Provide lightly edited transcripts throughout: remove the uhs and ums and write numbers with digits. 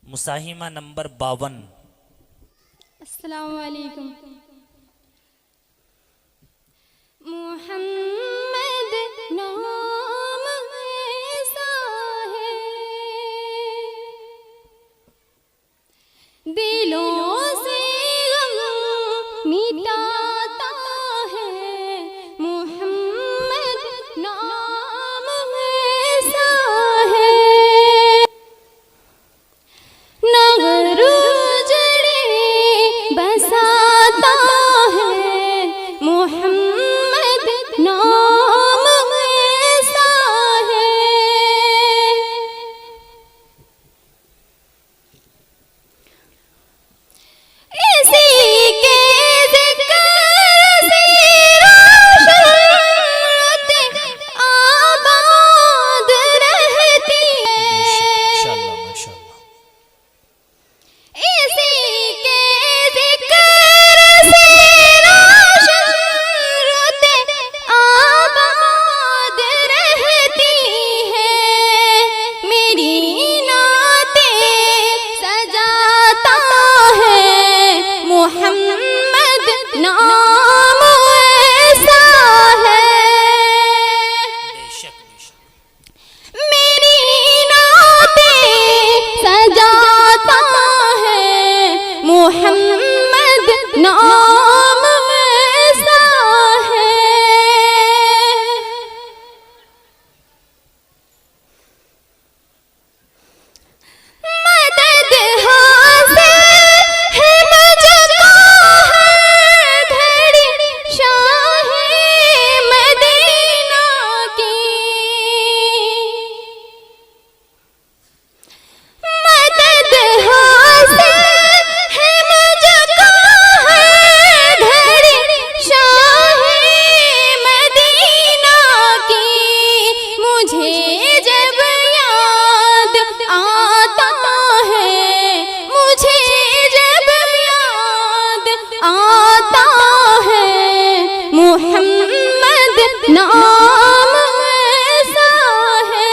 मुसाहिमा number 52। अस्सलाम वालेकुम। मोहम्मद नाम ऐसा है, दिलों से गम मिटाता है। मोहम्मद नाम ऐसा है, नगर उजड़े बसाता है। मोहम्मद नाम ऐसा है, इसी के ज़िक्र से रोशन आबाद रहती है। माशाअल्लाह माशाअल्लाह। इसी के ज़िक्र से रोशन आबाद रहती है। मेरी नातें सजाता है। मोहम्मद नाम ऐसा है, बेशक बेशक। मेरी नातें सजाता है। मोहम्मद नाम ऐसा है, मदद हासिल है मुझको हर घड़ी शाहे मदीना की। मदद हासिल है मुझको हर घड़ी शाहे मदीना की। मुझे जब याद आता है, मुझे जब याद आता है। मोहम्मद नाम ऐसा है,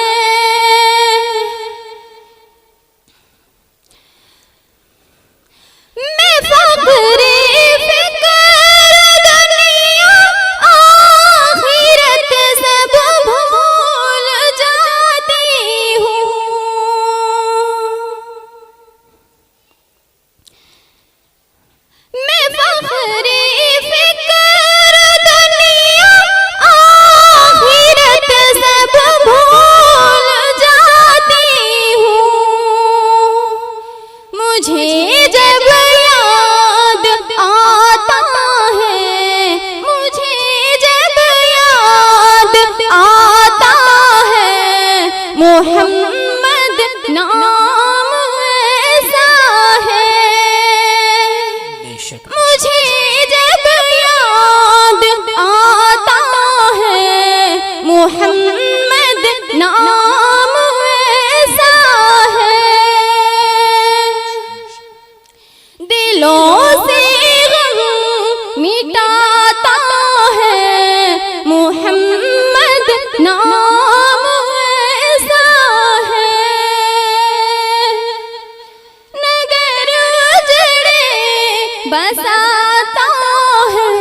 मैं फख्रे फिक्र दुनिया आखिरत सब भूल जाती हूँ। मैं फख्रे फिक्र दुनिया आखिरत सब भूल जाती हूँ। मुझे जब याद आता है, मुझे जब याद आता है। मोहम्मद नाम ऐसा है, बेशक मुझे जब याद आता है। मोहम्मद नाम ऐसा है, दिलों से गम मिटाता है। मोहम्मद नाम ऐसा है, नगर उजड़े बसाता है।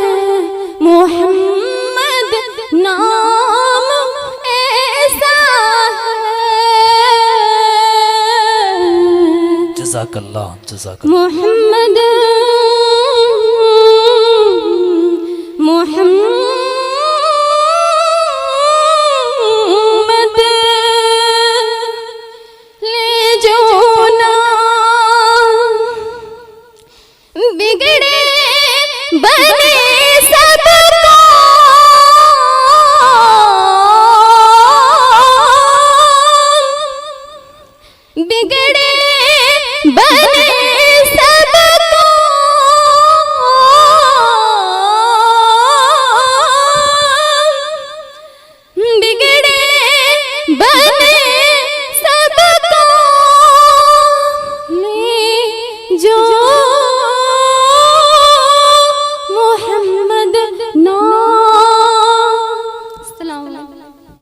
मोहम्मद नाम ऐसा है। जज़ाकल्लाह जज़ाकल्लाह। मोहम्मद मोहम्मद